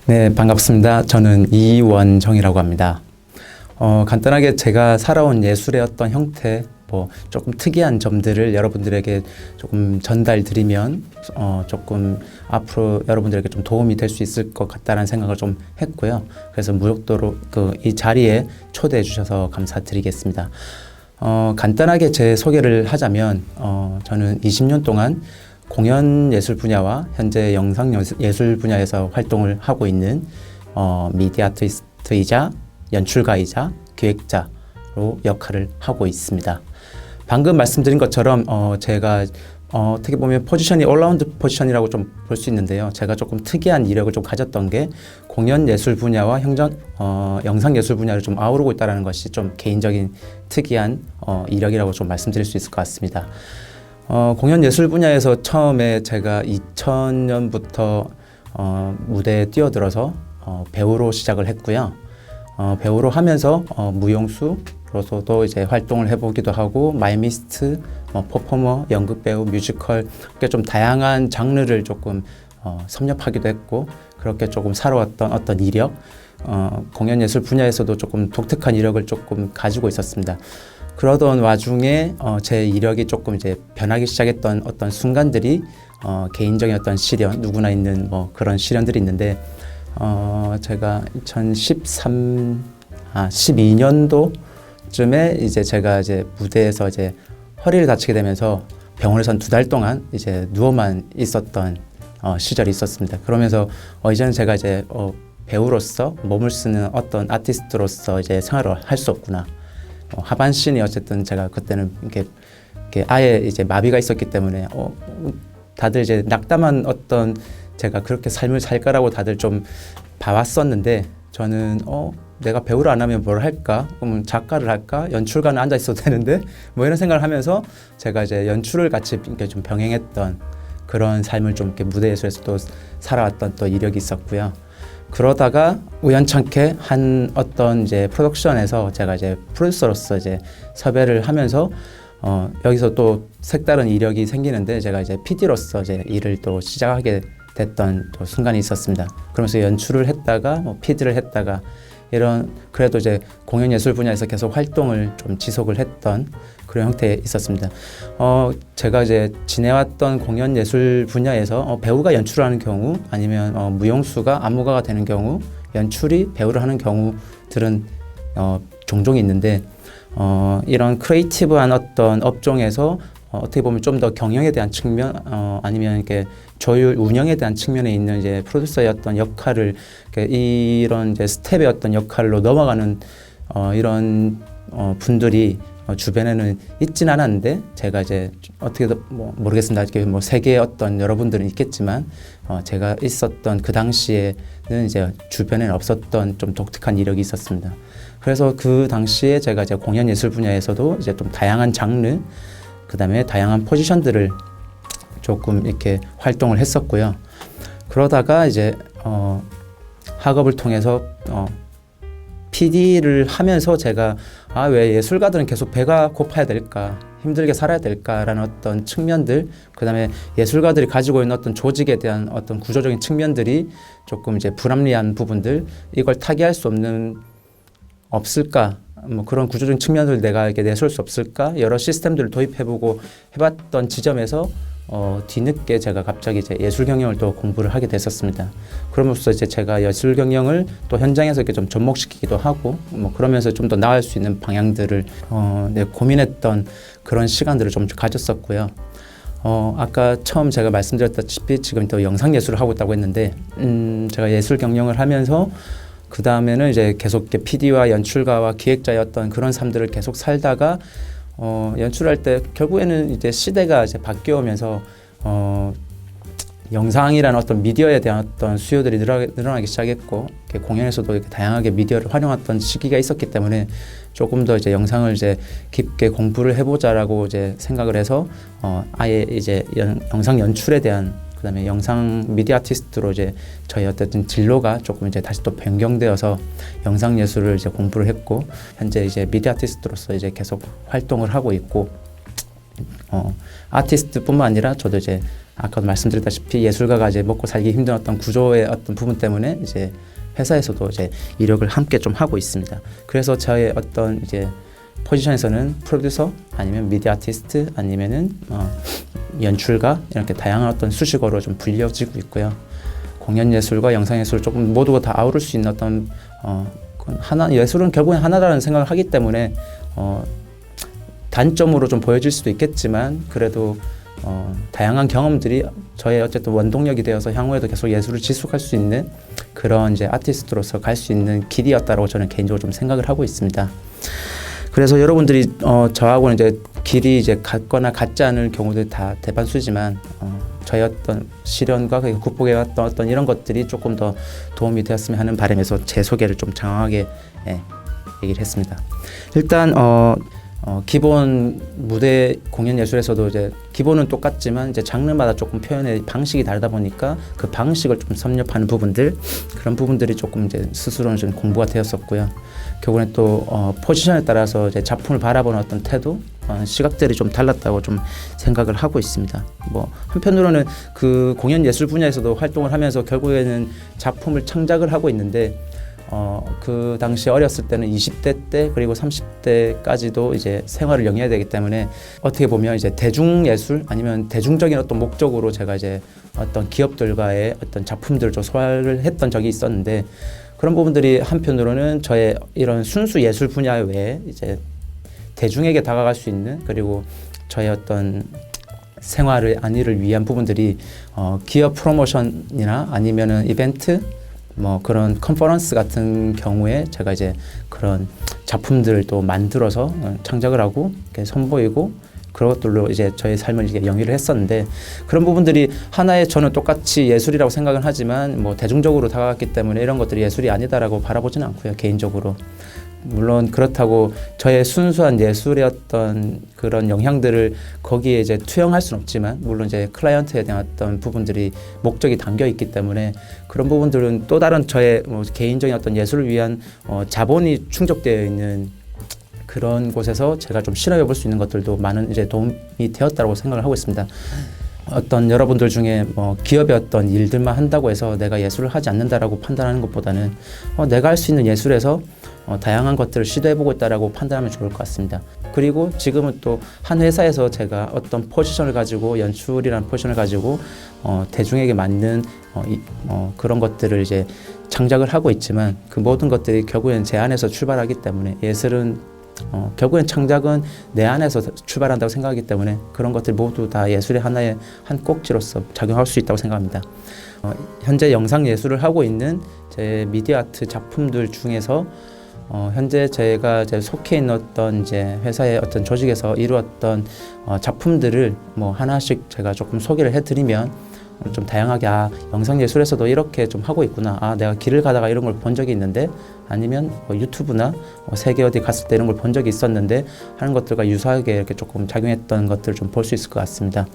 네, 반갑습니다. 저는 이원정이라고 합니다. 간단하게 제가 살아온 예술의 어떤 형태, 조금 특이한 점들을 여러분들에게 조금 전달드리면 조금 앞으로 여러분들에게 좀 도움이 될 수 있을 것 같다는 생각을 좀 했고요. 그래서 무역도로 이 자리에 초대해 주셔서 감사드리겠습니다. 간단하게 제 소개를 하자면 저는 20년 동안 공연 예술 분야와 현재 영상 예술 분야에서 활동을 하고 있는 미디어 아티스트이자 연출가이자 기획자로 역할을 하고 있습니다. 방금 말씀드린 것처럼 제가 어떻게 보면 포지션이 올라운드 포지션이라고 좀 볼 수 있는데요. 제가 조금 특이한 이력을 좀 가졌던 게 공연 예술 분야와 영상 예술 분야를 좀 아우르고 있다는 것이 좀 개인적인 특이한 이력이라고 좀 말씀드릴 수 있을 것 같습니다. 공연 예술 분야에서 처음에 제가 2000년부터 무대에 뛰어들어서 배우로 시작을 했고요. 배우로 하면서 무용수로서도 이제 활동을 해보기도 하고 마이미스트, 퍼포머, 연극배우, 뮤지컬 이렇게 좀 다양한 장르를 조금 섭렵하기도 했고 그렇게 조금 살아왔던 어떤 이력, 공연 예술 분야에서도 조금 독특한 이력을 조금 가지고 있었습니다. 그러던 와중에 제 이력이 조금 이제 변하기 시작했던 어떤 순간들이 개인적인 어떤 시련, 누구나 있는 그런 시련들이 있는데 제가 12년도쯤에 이제 제가 이제 무대에서 이제 허리를 다치게 되면서 병원에서 한 2달 동안 이제 누워만 있었던 시절이 있었습니다. 그러면서 이제는 제가 이제 배우로서 몸을 쓰는 어떤 아티스트로서 이제 생활을 할 수 없구나. 하반신이 어쨌든 제가 그때는 이렇게 아예 이제 마비가 있었기 때문에 다들 이제 낙담한 어떤 제가 그렇게 삶을 살까라고 다들 좀 봐왔었는데 저는 내가 배우를 안 하면 뭘 할까? 그러면 작가를 할까? 연출가는 앉아 있어도 되는데 이런 생각을 하면서 제가 이제 연출을 같이 이렇게 좀 병행했던 그런 삶을 좀 이렇게 무대 예술에서도 살아왔던 또 이력이 있었고요. 그러다가 우연찮게 한 어떤 이제 프로덕션에서 제가 이제 프로듀서로서 이제 섭외를 하면서 여기서 또 색다른 이력이 생기는데 제가 이제 PD로서 이제 일을 또 시작하게 됐던 또 순간이 있었습니다. 그러면서 연출을 했다가 PD를 했다가 이런 그래도 이제 공연 예술 분야에서 계속 활동을 좀 지속을 했던 그런 형태에 있었습니다. 제가 이제 지내왔던 공연 예술 분야에서 배우가 연출을 하는 경우 아니면 무용수가 안무가가 되는 경우 연출이 배우를 하는 경우들은 종종 있는데 이런 크리에이티브한 어떤 업종에서 어떻게 보면 좀 더 경영에 대한 측면 아니면 이렇게 조율 운영에 대한 측면에 있는 이제 프로듀서의 어떤 역할을 이런 이제 스텝의 어떤 역할로 넘어가는 이런 분들이 주변에는 있진 않았는데 제가 이제 어떻게 모르겠습니다. 이렇게 세계의 어떤 여러분들은 있겠지만 제가 있었던 그 당시에는 이제 주변에는 없었던 좀 독특한 이력이 있었습니다. 그래서 그 당시에 제가 이제 공연 예술 분야에서도 이제 좀 다양한 장르 그다음에 다양한 포지션들을 조금 이렇게 활동을 했었고요. 그러다가 이제 학업을 통해서 PD를 하면서 제가 왜 예술가들은 계속 배가 고파야 될까, 힘들게 살아야 될까라는 어떤 측면들, 그다음에 예술가들이 가지고 있는 어떤 조직에 대한 어떤 구조적인 측면들이 조금 이제 불합리한 부분들, 이걸 타개할 수 없을까? 그런 구조적인 측면을 내가 이렇게 내세울 수 없을까? 여러 시스템들을 도입해보고 해봤던 지점에서 뒤늦게 제가 갑자기 이제 예술 경영을 또 공부를 하게 됐었습니다. 그러면서 이제 제가 예술 경영을 또 현장에서 이렇게 좀 접목시키기도 하고 그러면서 좀 더 나을 수 있는 방향들을 고민했던 그런 시간들을 좀 가졌었고요. 아까 처음 제가 말씀드렸다시피 지금 또 영상 예술을 하고 있다고 했는데 제가 예술 경영을 하면서 그 다음에는 이제 계속 PD와 연출가와 기획자였던 그런 삶들을 계속 살다가 연출할 때 결국에는 이제 시대가 이제 바뀌어오면서 영상이라는 어떤 미디어에 대한 어떤 수요들이 늘어나기 시작했고 공연에서도 이렇게 다양하게 미디어를 활용했던 시기가 있었기 때문에 조금 더 이제 영상을 이제 깊게 공부를 해보자라고 이제 생각을 해서 아예 이제 영상 연출에 대한 그다음에 영상 미디어 아티스트로 이제 저희 어쨌든 진로가 조금 이제 다시 또 변경되어서 영상 예술을 이제 공부를 했고 현재 이제 미디어 아티스트로서 이제 계속 활동을 하고 있고 아티스트뿐만 아니라 저도 이제 아까도 말씀드렸다시피 예술가가 이제 먹고 살기 힘든 어떤 구조의 어떤 부분 때문에 이제 회사에서도 이제 이력을 함께 좀 하고 있습니다. 그래서 저의 어떤 이제 포지션에서는 프로듀서 아니면 미디어 아티스트 아니면은 연출가 이렇게 다양한 어떤 수식어로 좀 불려지고 있고요. 공연 예술과 영상 예술 조금 모두가 다 아우를 수 있는 어떤 하나 예술은 결국엔 하나라는 생각을 하기 때문에 단점으로 좀 보여질 수도 있겠지만 그래도 다양한 경험들이 저의 어쨌든 원동력이 되어서 향후에도 계속 예술을 지속할 수 있는 그런 이제 아티스트로서 갈 수 있는 길이었다고 저는 개인적으로 좀 생각을 하고 있습니다. 그래서 여러분들이 저하고는 이제 길이 이제 같거나 같지 않을 경우도 다 대반수지만 저의 어떤 시련과 극복해 왔던 어떤 이런 것들이 조금 더 도움이 되었으면 하는 바람에서 제 소개를 좀 장황하게 얘기를 했습니다. 일단 기본 무대 공연 예술에서도 이제 기본은 똑같지만 이제 장르마다 조금 표현의 방식이 다르다 보니까 그 방식을 좀 섭렵하는 부분들 그런 부분들이 조금 이제 스스로는 좀 공부가 되었었고요. 결국엔 또 포지션에 따라서 이제 작품을 바라보는 어떤 태도, 시각들이 좀 달랐다고 좀 생각을 하고 있습니다. 뭐 한편으로는 그 공연 예술 분야에서도 활동을 하면서 결국에는 작품을 창작을 하고 있는데. 그 당시 어렸을 때는 20대 때 그리고 30대까지도 이제 생활을 영위해야 되기 때문에 어떻게 보면 이제 대중예술 아니면 대중적인 어떤 목적으로 제가 이제 어떤 기업들과의 어떤 작품들을 좀 소화를 했던 적이 있었는데 그런 부분들이 한편으로는 저의 이런 순수 예술 분야 외에 이제 대중에게 다가갈 수 있는 그리고 저의 어떤 생활의 안위를 위한 부분들이 기업 프로모션이나 아니면은 이벤트 뭐 그런 컨퍼런스 같은 경우에 제가 이제 그런 작품들을 또 만들어서 창작을 하고 이렇게 선보이고 그런 것들로 이제 저의 삶을 이렇게 영위를 했었는데 그런 부분들이 하나의 저는 똑같이 예술이라고 생각은 하지만 뭐 대중적으로 다가갔기 때문에 이런 것들이 예술이 아니다라고 바라보지는 않고요. 개인적으로 물론 그렇다고 저의 순수한 예술의 어떤 그런 영향들을 거기에 이제 투영할 수는 없지만 물론 이제 클라이언트에 대한 어떤 부분들이 목적이 담겨 있기 때문에 그런 부분들은 또 다른 저의 뭐 개인적인 어떤 예술을 위한 자본이 충족되어 있는 그런 곳에서 제가 좀 실험해 볼 수 있는 것들도 많은 이제 도움이 되었다고 생각을 하고 있습니다. 어떤 여러분들 중에 뭐 기업의 어떤 일들만 한다고 해서 내가 예술을 하지 않는다라고 판단하는 것보다는 내가 할 수 있는 예술에서 다양한 것들을 시도해보고 있다라고 판단하면 좋을 것 같습니다. 그리고 지금은 또 한 회사에서 제가 어떤 포지션을 가지고 연출이라는 포지션을 가지고 대중에게 맞는 그런 것들을 이제 창작을 하고 있지만 그 모든 것들이 결국엔 제 안에서 출발하기 때문에 예술은 결국엔 창작은 내 안에서 출발한다고 생각하기 때문에 그런 것들 모두 다 예술의 하나의 한 꼭지로서 작용할 수 있다고 생각합니다. 현재 영상 예술을 하고 있는 제 미디어 아트 작품들 중에서 현재 제가 이제 속해 있는 어떤 이제 회사의 어떤 조직에서 이루었던 작품들을 뭐 하나씩 제가 조금 소개를 해드리면 좀 다양하게 영상 예술에서도 이렇게 좀 하고 있구나. 내가 길을 가다가 이런 걸 본 적이 있는데 아니면 뭐 유튜브나 세계 어디 갔을 때 이런 걸 본 적이 있었는데 하는 것들과 유사하게 이렇게 조금 작용했던 것들을 좀 볼 수 있을 것 같습니다.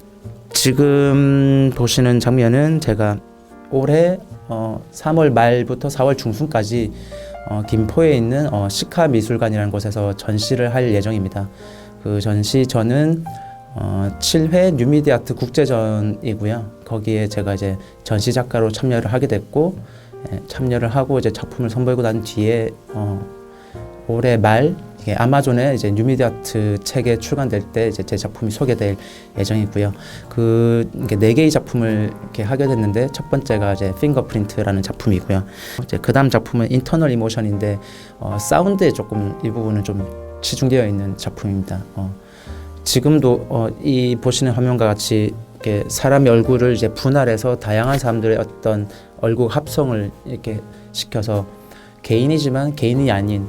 지금 보시는 장면은 제가 올해 3월 말부터 4월 중순까지 김포에 있는 시카 미술관이라는 곳에서 전시를 할 예정입니다. 그 전시 저는 7회 뉴미디어 아트 국제전이고요. 거기에 제가 이제 전시 작가로 참여를 하게 됐고 참여를 하고 이제 작품을 선보이고 난 뒤에 올해 말 아마존에 이제 뉴미디어 아트 책에 출간될 때 이제 제 작품이 소개될 예정이고요. 그 4개의 작품을 이렇게 하게 됐는데 첫 번째가 이제 핑거프린트라는 작품이고요. 이제 그다음 작품은 인터널 이모션인데 사운드에 조금 이 부분은 좀 치중되어 있는 작품입니다. 지금도 이 보시는 화면과 같이 이렇게 사람의 얼굴을 이제 분할해서 다양한 사람들의 어떤 얼굴 합성을 이렇게 시켜서 개인이지만 개인이 아닌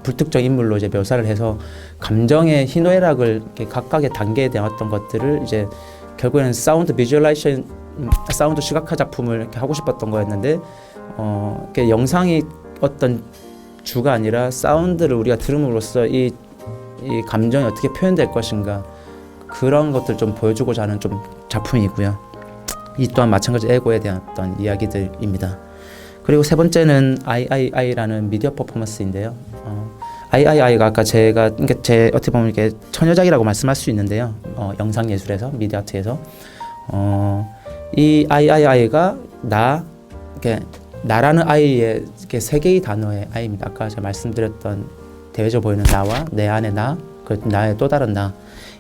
불특정 인물로 이제 묘사를 해서 감정의 희노애락을 이렇게 각각의 단계에 대한 어떤 것들을 이제 결국에는 사운드 비주얼라이제이션, 사운드 시각화 작품을 이렇게 하고 싶었던 거였는데 이렇게 영상이 어떤 주가 아니라 사운드를 우리가 들음으로써 이 감정이 어떻게 표현될 것인가 그런 것들 좀 보여주고자 하는 좀 작품이고요. 이 또한 마찬가지 에고에 대한 어떤 이야기들입니다. 그리고 세 번째는 III라는 미디어 퍼포먼스인데요. III가 아까 제가 제 어떻게 보면 이게 처녀작이라고 말씀할 수 있는데요. 영상 예술에서 미디어 아트에서 이 III가 나라는 아이의 세 개의 단어의 아이입니다. 아까 제가 말씀드렸던 대외적으로 보이는 나와 내 안의 나, 그 나의 또 다른 나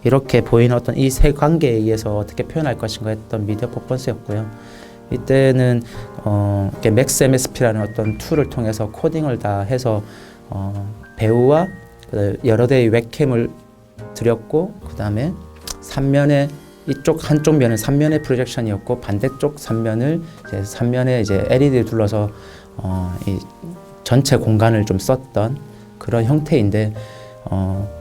이렇게 보이는 어떤 이 세 관계에 의해서 어떻게 표현할 것인가 했던 미디어 퍼포먼스였고요. 이때는 맥스 MSP라는 어떤 툴을 통해서 코딩을 다 해서 배우와 여러 대의 웹캠을 들였고 그 다음에 3면에 이쪽 한쪽 면은 3면의 프로젝션이었고 반대쪽 3면을 이제 3면에 이제 LED를 둘러서 이 전체 공간을 좀 썼던 그런 형태인데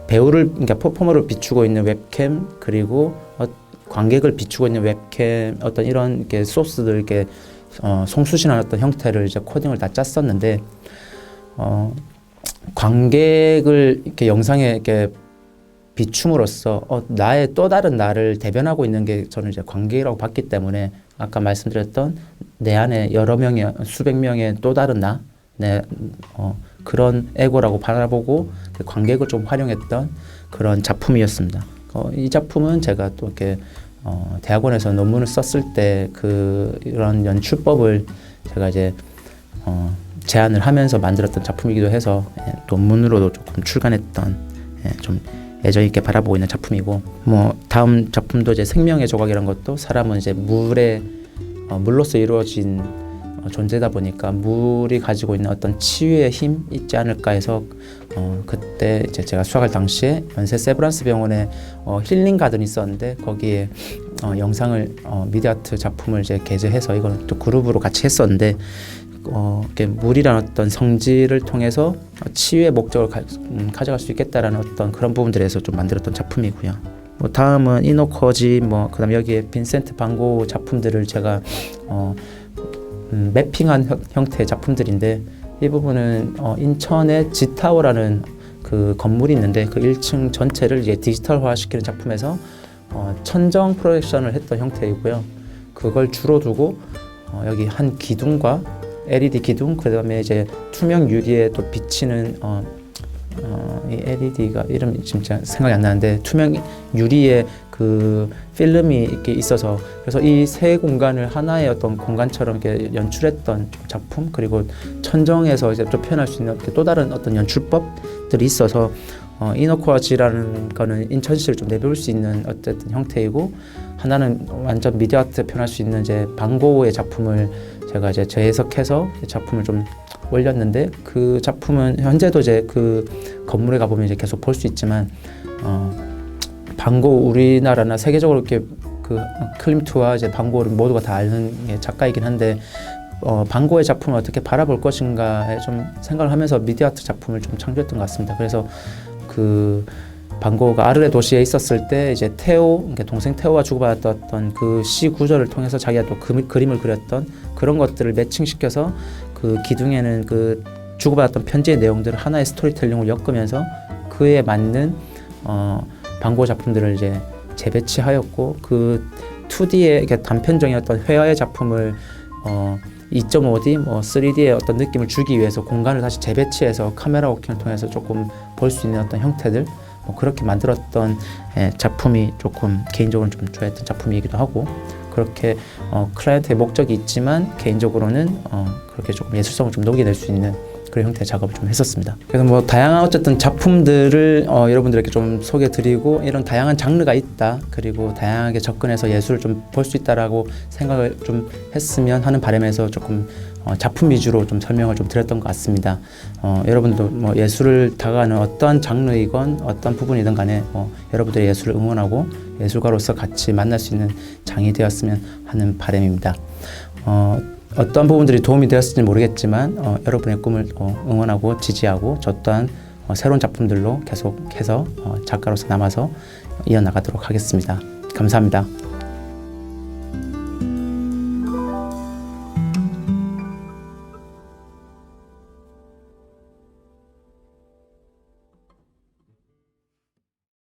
배우를 그러니까 퍼포머를 비추고 있는 웹캠 그리고 관객을 비추고 있는 웹캠 어떤 이런 이렇게 소스들 이렇게 송수신한 어떤 형태를 이제 코딩을 다 짰었는데 관객을 이렇게 영상에 이렇게 비춤으로써 나의 또 다른 나를 대변하고 있는 게 저는 이제 관객이라고 봤기 때문에 아까 말씀드렸던 내 안에 여러 명의 수백 명의 또 다른 나, 그런 에고라고 바라보고 그 관객을 좀 활용했던 그런 작품이었습니다. 이 작품은 제가 또 이렇게 대학원에서 논문을 썼을 때 이런 연출법을 제가 이제 제안을 하면서 만들었던 작품이기도 해서 논문으로도 조금 출간했던 좀 애정 있게 바라보고 있는 작품이고 뭐 다음 작품도 이제 생명의 조각이라는 것도 사람은 이제 물로서 이루어진 존재다 보니까 물이 가지고 있는 어떤 치유의 힘 있지 않을까 해서 그때 이제 제가 수학할 당시에 연세 세브란스 병원에 힐링 가든이 있었는데 거기에 영상을 미디어 아트 작품을 이제 게재해서 이걸 또 그룹으로 같이 했었는데 물이라는 어떤 성질을 통해서 치유의 목적을 가져갈 수 있겠다라는 어떤 그런 부분들에서 좀 만들었던 작품이고요. 뭐 다음은 이노커지 그다음 여기에 빈센트 반 고흐 작품들을 제가 매핑한 형태의 작품들인데 이 부분은 인천의 지타워라는 그 건물이 있는데 그 1층 전체를 이제 디지털화 시키는 작품에서 천정 프로젝션을 했던 형태이고요. 그걸 주로 두고 여기 한 기둥과 LED 기둥 그다음에 이제 투명 유리에 또 비치는 이 LED가 이름이 진짜 생각이 안 나는데 투명 유리에 그 필름이 이렇게 있어서 그래서 이 세 공간을 하나의 어떤 공간처럼 이렇게 연출했던 작품 그리고 천정에서 이제 또 표현할 수 있는 또 다른 어떤 연출법들이 있어서 이너코아지라는 거는 인천시를 좀 내배울 수 있는 어쨌든 형태이고 하나는 완전 미디어 아트 표현할 수 있는 이제 반 고흐의 작품을 제가 이제 재해석해서 작품을 좀 올렸는데 그 작품은 현재도 이제 그 건물에 가보면 이제 계속 볼 수 있지만 반 고흐 우리나라나 세계적으로 이렇게 그 클림트와 이제 반 고흐를 모두가 다 아는 작가이긴 한데 반 고흐의 작품을 어떻게 바라볼 것인가에 좀 생각을 하면서 미디어 아트 작품을 좀 창조했던 것 같습니다. 그래서 그 반 고흐가 아르레 도시에 있었을 때 이제 테오, 그러니까 동생 테오와 주고받았던 그 시 구절을 통해서 자기가 또 그림을 그렸던 그런 것들을 매칭시켜서 그 기둥에는 그 주고받았던 편지의 내용들을 하나의 스토리텔링을 엮으면서 그에 맞는 반 고흐 작품들을 이제 재배치하였고 그 2D의 단편적인 어떤 회화의 작품을 2.5D, 3D의 어떤 느낌을 주기 위해서 공간을 다시 재배치해서 카메라 워킹을 통해서 조금 볼 수 있는 어떤 형태들 그렇게 만들었던 작품이 조금 개인적으로 좀 좋아했던 작품이기도 하고 그렇게 클라이언트의 목적이 있지만 개인적으로는 그렇게 조금 예술성을 좀 녹여낼 수 있는 그런 형태의 작업을 좀 했었습니다. 그래서 뭐 다양한 어쨌든 작품들을 여러분들에게 좀 소개드리고 이런 다양한 장르가 있다 그리고 다양하게 접근해서 예술을 좀 볼 수 있다라고 생각을 좀 했으면 하는 바람에서 조금 작품 위주로 좀 설명을 좀 드렸던 것 같습니다. 여러분도 뭐 예술을 다가가는 어떠한 장르이건 어떤 부분이든 간에 여러분들의 예술을 응원하고 예술가로서 같이 만날 수 있는 장이 되었으면 하는 바람입니다. 어떤 부분들이 도움이 되었을지 모르겠지만 여러분의 꿈을 응원하고 지지하고 저 또한 새로운 작품들로 계속해서 작가로서 남아서 이어나가도록 하겠습니다. 감사합니다.